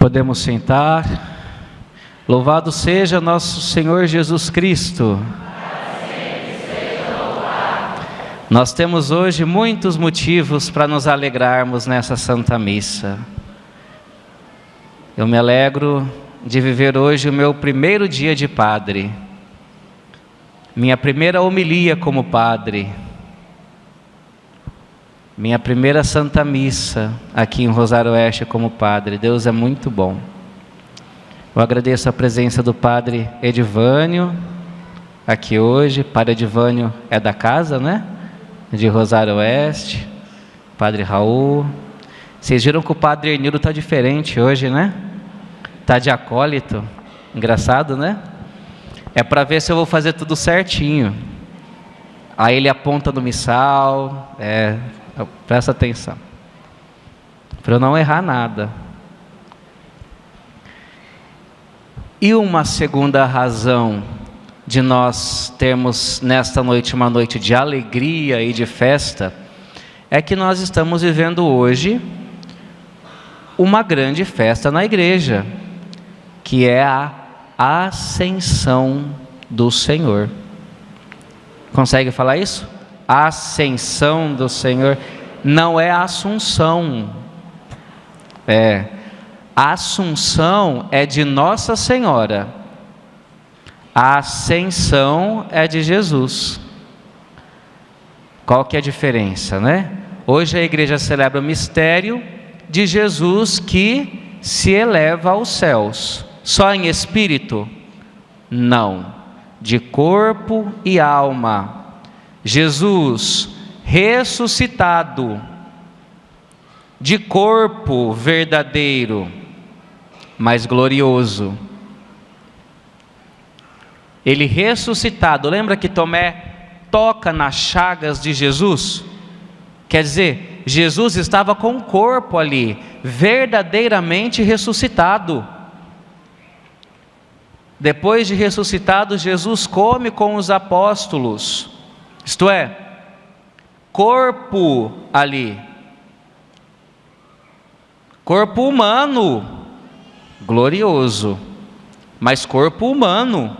Podemos sentar. Louvado seja nosso Senhor Jesus Cristo. Nós temos hoje muitos motivos para nos alegrarmos nessa Santa Missa. Eu me alegro de viver hoje o meu primeiro dia de padre, minha primeira homilia como padre, minha primeira Santa Missa aqui em Rosário Oeste como padre. Deus é muito bom. Eu agradeço a presença do Padre Edivânio aqui hoje. Padre Edivânio é da casa, né? De Rosário Oeste. Padre Raul. Vocês viram que o Padre Ernildo está diferente hoje, né? Está de acólito. Engraçado, né? É para ver se eu vou fazer tudo certinho. Aí ele aponta no missal. Presta atenção. Para eu não errar nada. E uma segunda razão de nós termos nesta noite uma noite de alegria e de festa é que nós estamos vivendo hoje uma grande festa na igreja, que é a Ascensão do Senhor. Consegue falar isso? Ascensão do Senhor. Não é Assunção. A Assunção é de Nossa Senhora. A Ascensão é de Jesus. Qual que é a diferença, né? Hoje a igreja celebra o mistério de Jesus que se eleva aos céus. Só em espírito? Não. De corpo e alma. Jesus ressuscitado, de corpo verdadeiro, mas glorioso. Ele ressuscitado. Lembra que Tomé toca nas chagas de Jesus? Quer dizer, Jesus estava com o corpo ali, verdadeiramente ressuscitado. Depois de ressuscitado, Jesus come com os apóstolos. Isto é, corpo ali. Corpo humano, glorioso, mas corpo humano.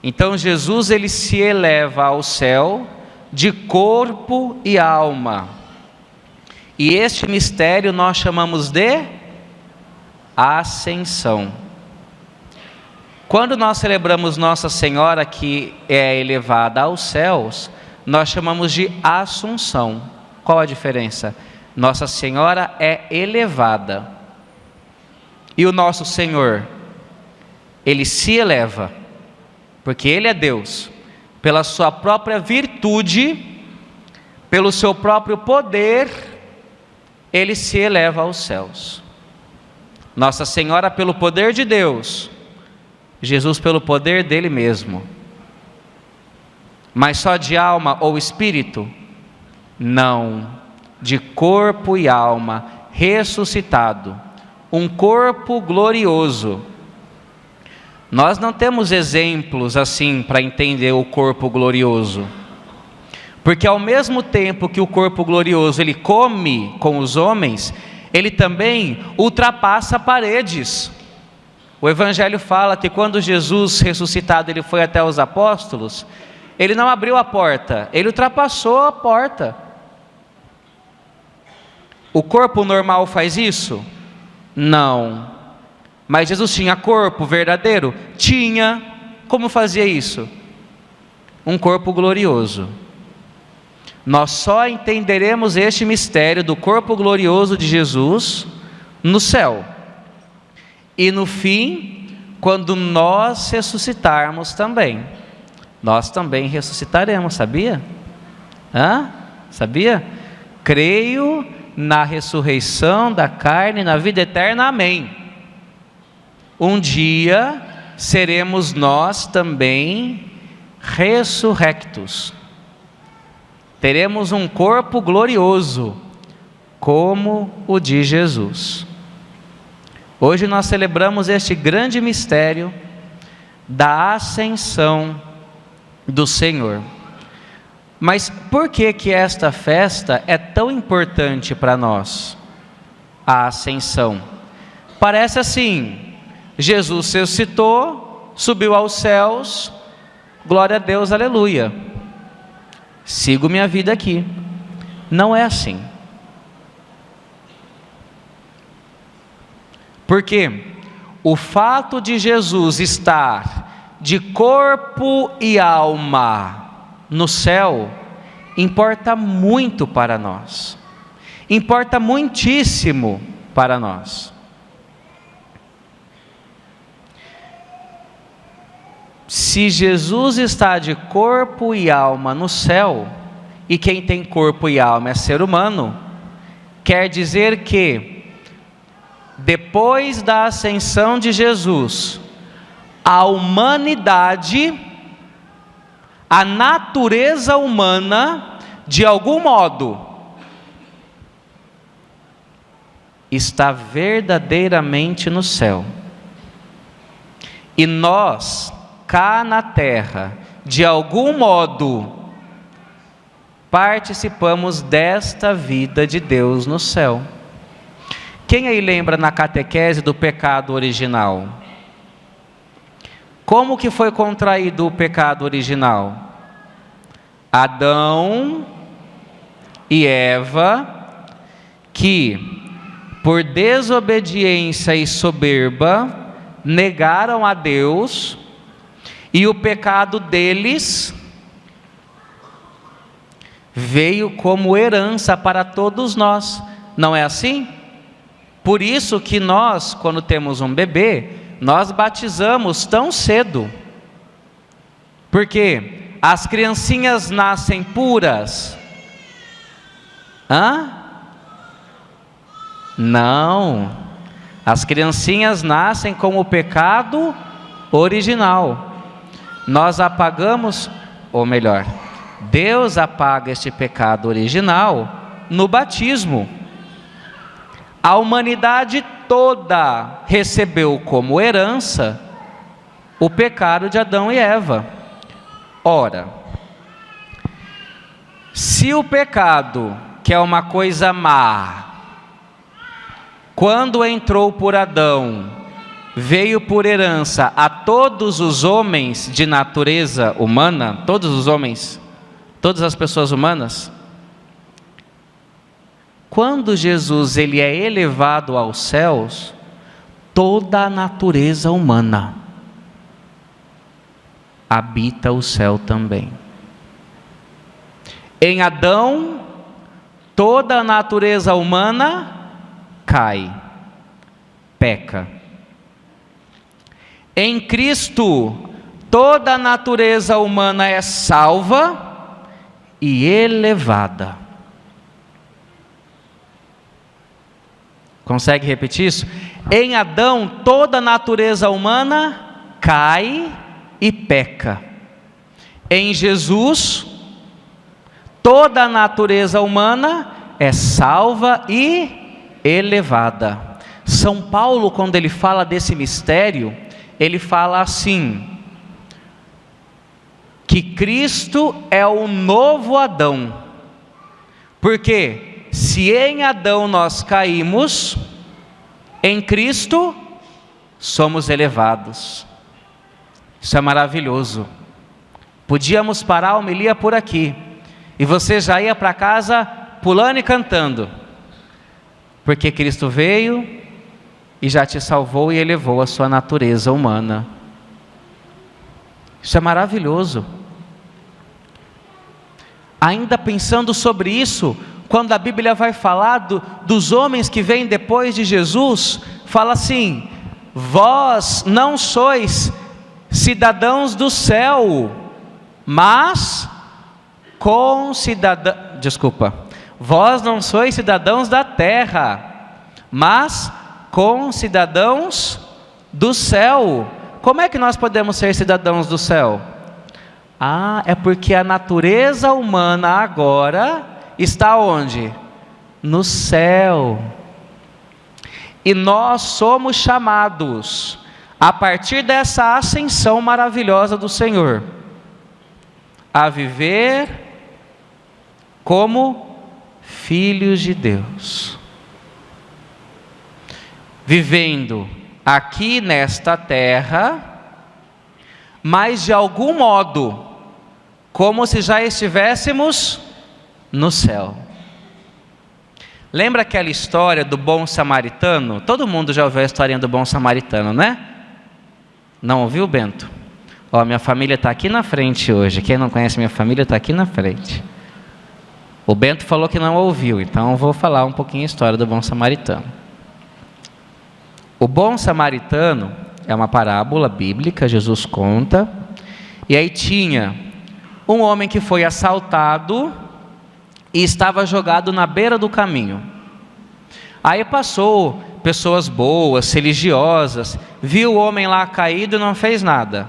Então Jesus ele se eleva ao céu de corpo e alma. E este mistério nós chamamos de Ascensão. Quando nós celebramos Nossa Senhora que é elevada aos céus, nós chamamos de Assunção. Qual a diferença? Nossa Senhora é elevada. E o nosso Senhor, Ele se eleva, porque Ele é Deus. Pela sua própria virtude, pelo seu próprio poder, Ele se eleva aos céus. Nossa Senhora pelo poder de Deus, Jesus pelo poder dele mesmo. Mas só de alma ou espírito? Não, de corpo e alma, ressuscitado, um corpo glorioso. Nós não temos exemplos assim para entender o corpo glorioso, porque ao mesmo tempo que o corpo glorioso ele come com os homens, ele também ultrapassa paredes. O Evangelho fala que quando Jesus ressuscitado ele foi até os apóstolos, ele não abriu a porta, ele ultrapassou a porta. O corpo normal faz isso? Não. Mas Jesus tinha corpo verdadeiro? Tinha. Como fazia isso? Um corpo glorioso. Nós só entenderemos este mistério do corpo glorioso de Jesus no céu. E no fim, quando nós ressuscitarmos também. Nós também ressuscitaremos, sabia? Sabia? Creio na ressurreição da carne, na vida eterna, amém. Um dia seremos nós também ressurrectos. Teremos um corpo glorioso, como o de Jesus. Hoje nós celebramos este grande mistério da Ascensão do Senhor. Mas por que que esta festa é tão importante para nós? A Ascensão. Parece assim: Jesus ressuscitou, subiu aos céus, glória a Deus, aleluia. Sigo minha vida aqui. Não é assim. Porque o fato de Jesus estar de corpo e alma no céu importa muito para nós. Importa muitíssimo para nós. Se Jesus está de corpo e alma no céu, e quem tem corpo e alma é ser humano, quer dizer que depois da ascensão de Jesus, a humanidade, a natureza humana, de algum modo, está verdadeiramente no céu. E nós, cá na terra, de algum modo, participamos desta vida de Deus no céu. Quem aí lembra na catequese do pecado original? Como que foi contraído o pecado original? Adão e Eva, que por desobediência e soberba negaram a Deus, e o pecado deles veio como herança para todos nós. Não é assim? Por isso que nós, quando temos um bebê, nós batizamos tão cedo. Porque as criancinhas nascem puras. Não. As criancinhas nascem com o pecado original. Nós apagamos, ou melhor, Deus apaga este pecado original no batismo. A humanidade toda recebeu como herança o pecado de Adão e Eva. Ora, se o pecado, que é uma coisa má, quando entrou por Adão, veio por herança a todos os homens de natureza humana, todos os homens, todas as pessoas humanas, quando Jesus ele é elevado aos céus, toda a natureza humana habita o céu também. Em Adão, toda a natureza humana cai, peca. Em Cristo, toda a natureza humana é salva e elevada. Consegue repetir isso? Em Adão, toda a natureza humana cai e peca. Em Jesus, toda a natureza humana é salva e elevada. São Paulo, quando ele fala desse mistério, ele fala assim, que Cristo é o novo Adão. Porque se em Adão nós caímos, em Cristo somos elevados. Isso é maravilhoso. Podíamos parar a homilia por aqui, e você já ia para casa pulando e cantando, porque Cristo veio e já te salvou e elevou a sua natureza humana. Isso é maravilhoso. Ainda pensando sobre isso, quando a Bíblia vai falar dos homens que vêm depois de Jesus, fala assim: vós não sois cidadãos do céu, mas vós não sois cidadãos da terra, mas concidadãos do céu. Como é que nós podemos ser cidadãos do céu? É porque a natureza humana agora está onde? No céu. E nós somos chamados, a partir dessa ascensão maravilhosa do Senhor, a viver como filhos de Deus. vivendo aqui nesta terra, mas de algum modo, como se já estivéssemos no céu. Lembra aquela história do bom samaritano? Todo mundo já ouviu a historinha do bom samaritano, né? Não ouviu, Bento? Ó, minha família está aqui na frente hoje. Quem não conhece minha família está aqui na frente. O Bento falou que não ouviu, então eu vou falar um pouquinho a história do bom samaritano. O bom samaritano é uma parábola bíblica, Jesus conta. E aí tinha um homem que foi assaltado e estava jogado na beira do caminho. Aí passou pessoas boas, religiosas, viu o homem lá caído e não fez nada.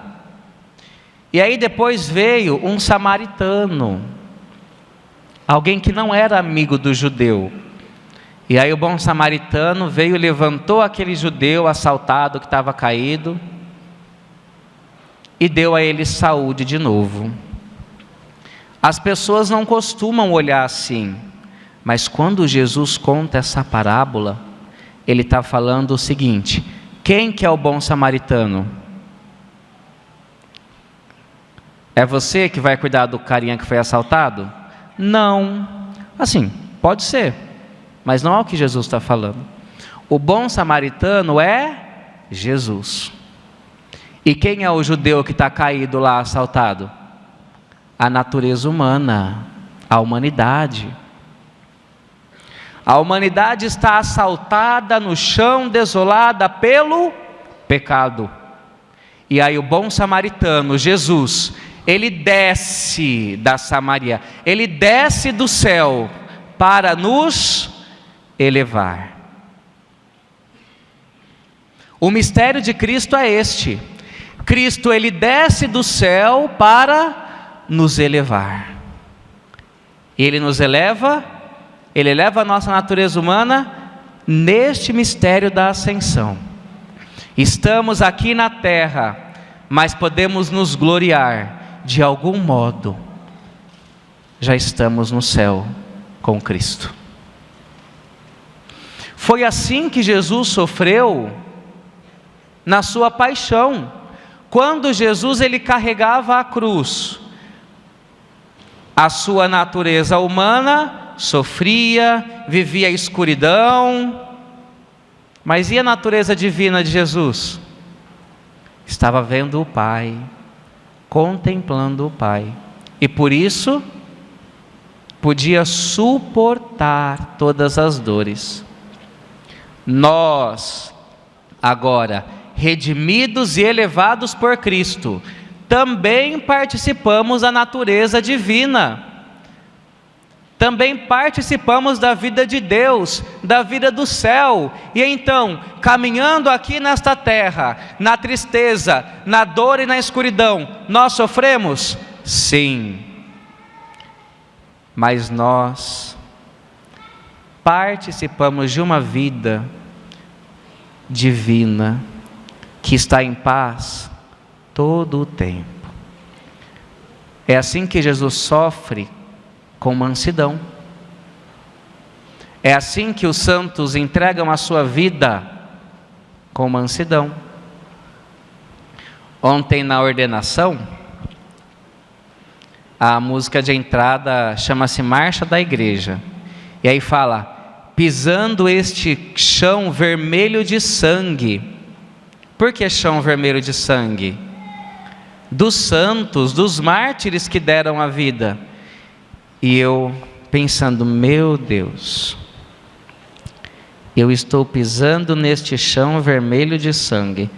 E aí depois veio um samaritano, alguém que não era amigo do judeu. E aí o bom samaritano veio e levantou aquele judeu assaltado que estava caído e deu a ele saúde de novo. As pessoas não costumam olhar assim, mas quando Jesus conta essa parábola, ele está falando o seguinte: quem que é o bom samaritano? É você que vai cuidar do carinha que foi assaltado? Não. Assim, pode ser, mas não é o que Jesus está falando. O bom samaritano é Jesus. E quem é o judeu que está caído lá assaltado? A natureza humana, a humanidade. A humanidade está assaltada no chão, desolada pelo pecado. E aí o bom samaritano, Jesus, ele desce da Samaria, ele desce do céu para nos elevar. O mistério de Cristo é este: Cristo, ele desce do céu para nos elevar. Ele nos eleva, ele eleva a nossa natureza humana neste mistério da ascensão. Estamos aqui na terra, mas podemos nos gloriar. De algum modo, já estamos no céu com Cristo. Foi assim que Jesus sofreu na sua paixão. Quando Jesus ele carregava a cruz, a sua natureza humana sofria, vivia a escuridão, mas e a natureza divina de Jesus? Estava vendo o Pai, contemplando o Pai, e por isso podia suportar todas as dores. Nós, agora, redimidos e elevados por Cristo, também participamos da natureza divina, também participamos da vida de Deus, da vida do céu. E então, caminhando aqui nesta terra, na tristeza, na dor e na escuridão, nós sofremos? Sim. Mas nós participamos de uma vida divina, que está em paz todo o tempo. É assim que Jesus sofre com mansidão. É assim que os santos entregam a sua vida com mansidão. Ontem na ordenação, a música de entrada chama-se Marcha da Igreja. E aí fala: pisando este chão vermelho de sangue. Por que chão vermelho de sangue? Dos santos, dos mártires que deram a vida. E eu pensando, meu Deus, eu estou pisando neste chão vermelho de sangue.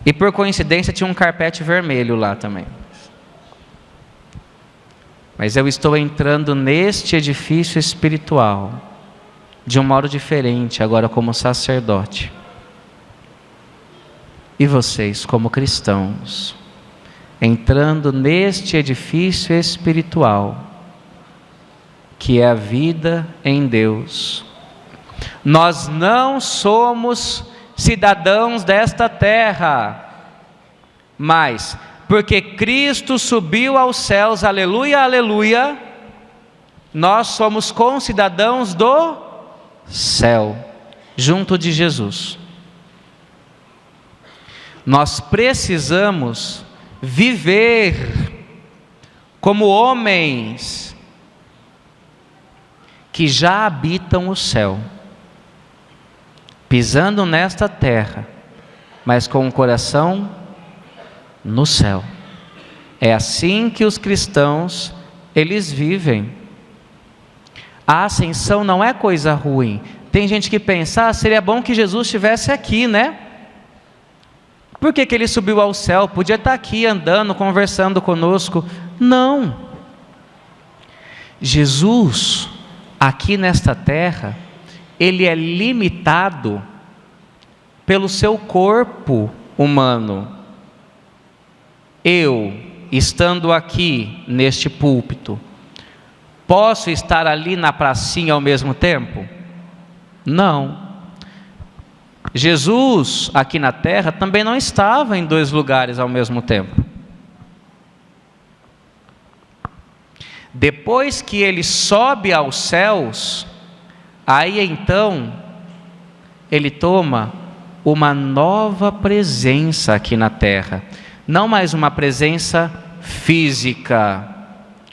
E por coincidência tinha um carpete vermelho lá também. Mas eu estou entrando neste edifício espiritual, de um modo diferente, agora como sacerdote. E vocês, como cristãos, entrando neste edifício espiritual, que é a vida em Deus. Nós não somos cidadãos desta terra, mas porque Cristo subiu aos céus, aleluia, aleluia, nós somos concidadãos do céu. junto de Jesus. Nós precisamos viver como homens que já habitam o céu, pisando nesta terra, mas com o coração no céu. É assim que os cristãos, eles vivem. A ascensão não é coisa ruim. Tem gente que pensa, seria bom que Jesus estivesse aqui, né? Por que ele subiu ao céu? Podia estar aqui andando, conversando conosco. Não. Jesus, aqui nesta terra, ele é limitado pelo seu corpo humano. Eu, estando aqui neste púlpito, posso estar ali na pracinha ao mesmo tempo? Não. Jesus, aqui na terra, também não estava em 2 lugares ao mesmo tempo. Depois que ele sobe aos céus, aí então, ele toma uma nova presença aqui na terra. Não mais uma presença física,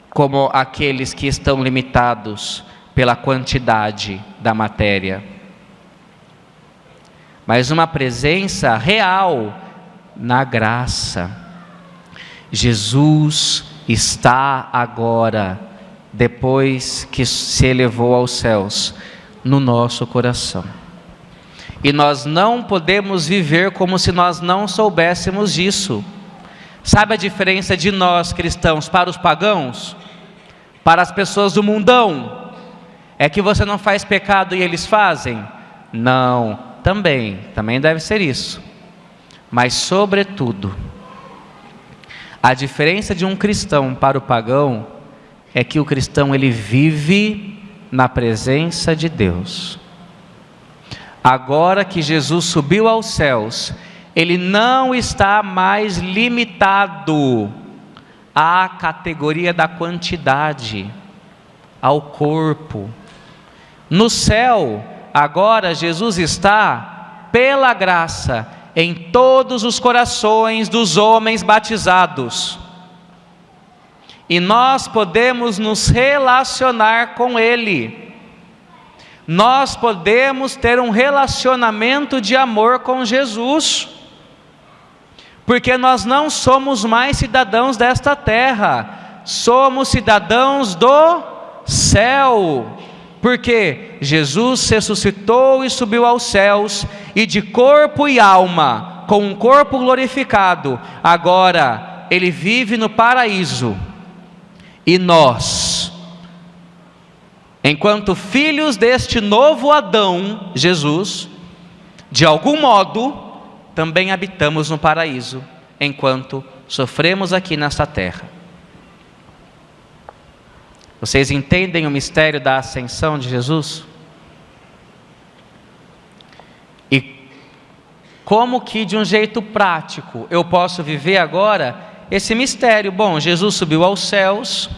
como aqueles que estão limitados pela quantidade da matéria, mas uma presença real na graça. Jesus está agora, depois que se elevou aos céus, no nosso coração. E nós não podemos viver como se nós não soubéssemos disso. Sabe a diferença de nós cristãos para os pagãos? Para as pessoas do mundão? É que você não faz pecado e eles fazem? Não, também deve ser isso. Mas sobretudo, a diferença de um cristão para o pagão é que o cristão, ele vive na presença de Deus. Agora que Jesus subiu aos céus, ele não está mais limitado à categoria da quantidade, ao corpo. No céu, agora Jesus está, pela graça, em todos os corações dos homens batizados. E nós podemos nos relacionar com Ele. Nós podemos ter um relacionamento de amor com Jesus. Porque nós não somos mais cidadãos desta terra. Somos cidadãos do céu. Porque Jesus ressuscitou e subiu aos céus, e de corpo e alma, com um corpo glorificado, agora Ele vive no paraíso. E nós, enquanto filhos deste novo Adão, Jesus, de algum modo, também habitamos no paraíso, enquanto sofremos aqui nesta terra. Vocês entendem o mistério da ascensão de Jesus? E como que de um jeito prático eu posso viver agora esse mistério? Bom, Jesus subiu aos céus,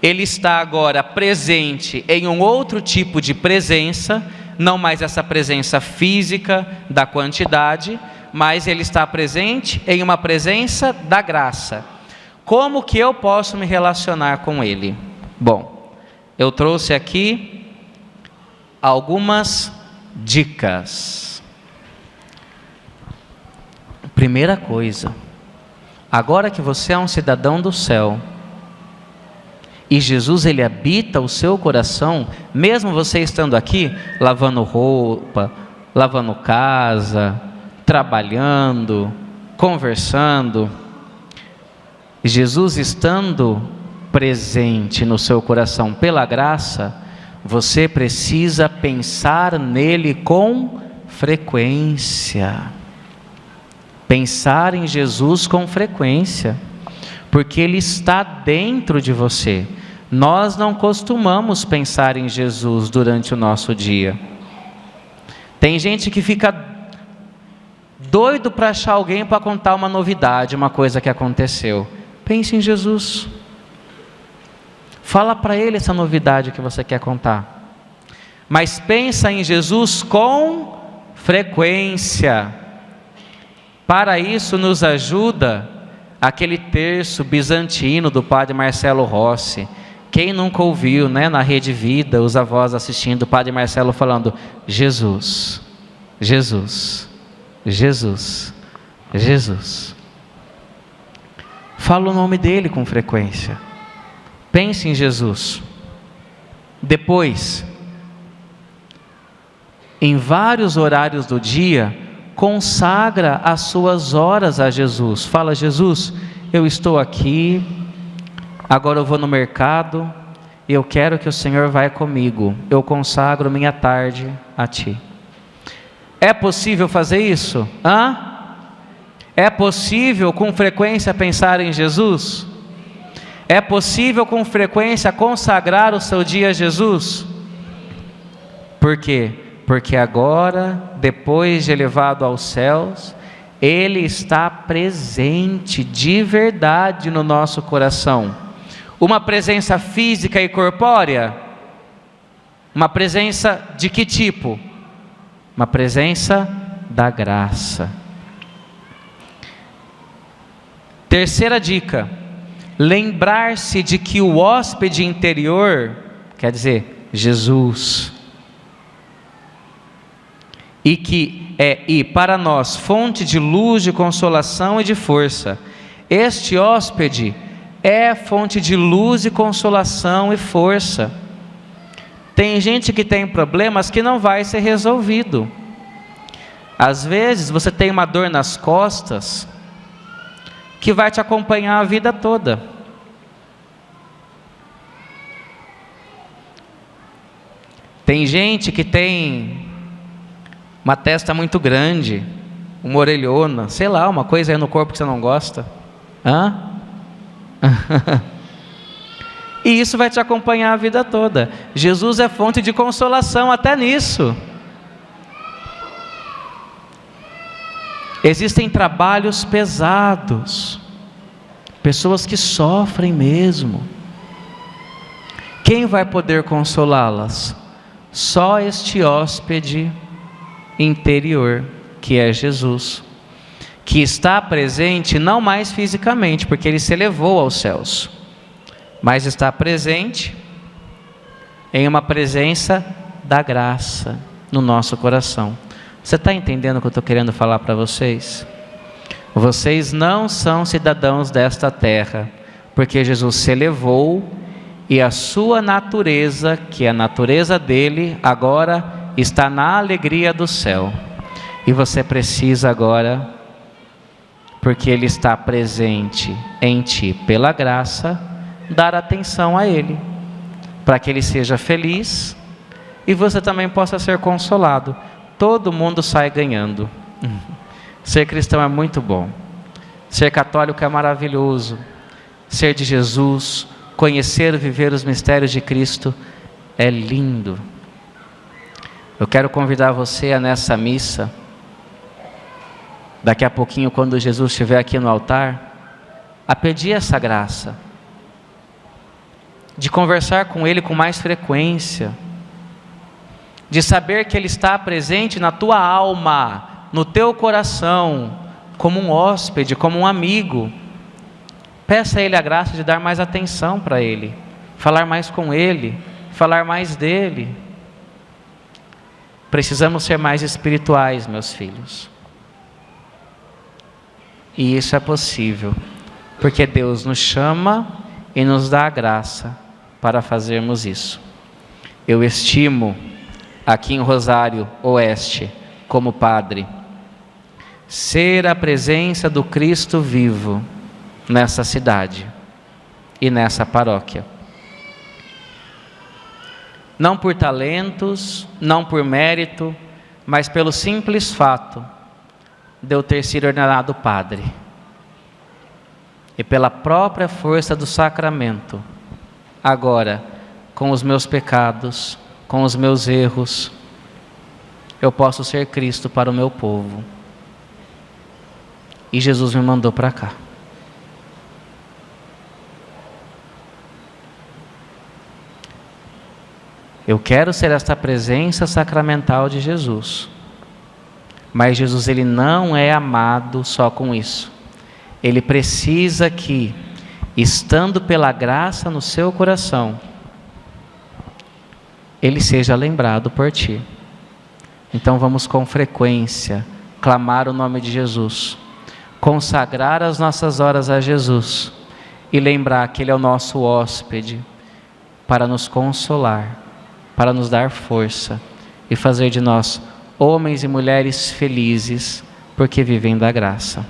Ele está agora presente em um outro tipo de presença, não mais essa presença física da quantidade, mas Ele está presente em uma presença da graça. Como que eu posso me relacionar com Ele? Bom, eu trouxe aqui algumas dicas. Primeira coisa, agora que você é um cidadão do céu, e Jesus, Ele habita o seu coração, mesmo você estando aqui, lavando roupa, lavando casa, trabalhando, conversando, Jesus estando presente no seu coração pela graça, você precisa pensar nele com frequência. Pensar em Jesus com frequência, porque Ele está dentro de você. Nós não costumamos pensar em Jesus durante o nosso dia. Tem gente que fica doido para achar alguém para contar uma novidade, uma coisa que aconteceu. Pense em Jesus. Fala para Ele essa novidade que você quer contar. Mas pensa em Jesus com frequência. Para isso nos ajuda aquele terço bizantino do Padre Marcelo Rossi. Quem nunca ouviu, né, na Rede Vida, os avós assistindo o Padre Marcelo falando: Jesus, Jesus, Jesus, Jesus. Fala o nome dele com frequência. Pense em Jesus. Depois, em vários horários do dia, consagra as suas horas a Jesus. Fala: Jesus, eu estou aqui, agora eu vou no mercado, e eu quero que o Senhor vá comigo. Eu consagro minha tarde a Ti. É possível fazer isso? É possível com frequência pensar em Jesus? É possível com frequência consagrar o seu dia a Jesus? Por quê? Porque agora, depois de elevado aos céus, Ele está presente de verdade no nosso coração. Uma presença física e corpórea? Uma presença de que tipo? Uma presença da graça. Terceira dica: lembrar-se de que o hóspede interior, quer dizer, Jesus, e para nós fonte de luz, de consolação e de força. Este hóspede é fonte de luz e consolação e força. Tem gente que tem problemas que não vai ser resolvido. Às vezes você tem uma dor nas costas que vai te acompanhar a vida toda. Tem gente que tem uma testa muito grande, uma orelhona, sei lá, uma coisa aí no corpo que você não gosta. E isso vai te acompanhar a vida toda. Jesus é fonte de consolação até nisso. Existem trabalhos pesados, pessoas que sofrem mesmo. Quem vai poder consolá-las? Só este hóspede interior, que é Jesus, que está presente não mais fisicamente, porque Ele se elevou aos céus, mas está presente em uma presença da graça no nosso coração. Você está entendendo o que eu estou querendo falar para vocês? Vocês não são cidadãos desta terra, porque Jesus se elevou e a sua natureza, que é a natureza dele, agora está na alegria do céu. E você precisa agora, porque Ele está presente em ti pela graça, dar atenção a Ele, para que Ele seja feliz e você também possa ser consolado. Todo mundo sai ganhando. Ser cristão é muito bom. Ser católico é maravilhoso. Ser de Jesus, conhecer e viver os mistérios de Cristo é lindo. Eu quero convidar você a nessa missa, daqui a pouquinho, quando Jesus estiver aqui no altar, a pedir essa graça, de conversar com Ele com mais frequência, de saber que Ele está presente na tua alma, no teu coração, como um hóspede, como um amigo. Peça a Ele a graça de dar mais atenção para Ele, falar mais com Ele, falar mais dEle. Precisamos ser mais espirituais, meus filhos. E isso é possível, porque Deus nos chama e nos dá a graça para fazermos isso. Eu estimo, aqui em Rosário Oeste, como padre, ser a presença do Cristo vivo nessa cidade e nessa paróquia. Não por talentos, não por mérito, mas pelo simples fato de eu ter sido ordenado padre. E pela própria força do sacramento, agora, com os meus pecados, com os meus erros, eu posso ser Cristo para o meu povo. E Jesus me mandou para cá. Eu quero ser esta presença sacramental de Jesus. Mas Jesus, ele não é amado só com isso. Ele precisa que, estando pela graça no seu coração, ele seja lembrado por ti. Então vamos com frequência clamar o nome de Jesus, consagrar as nossas horas a Jesus e lembrar que ele é o nosso hóspede para nos consolar, para nos dar força e fazer de nós homens e mulheres felizes porque vivem da graça.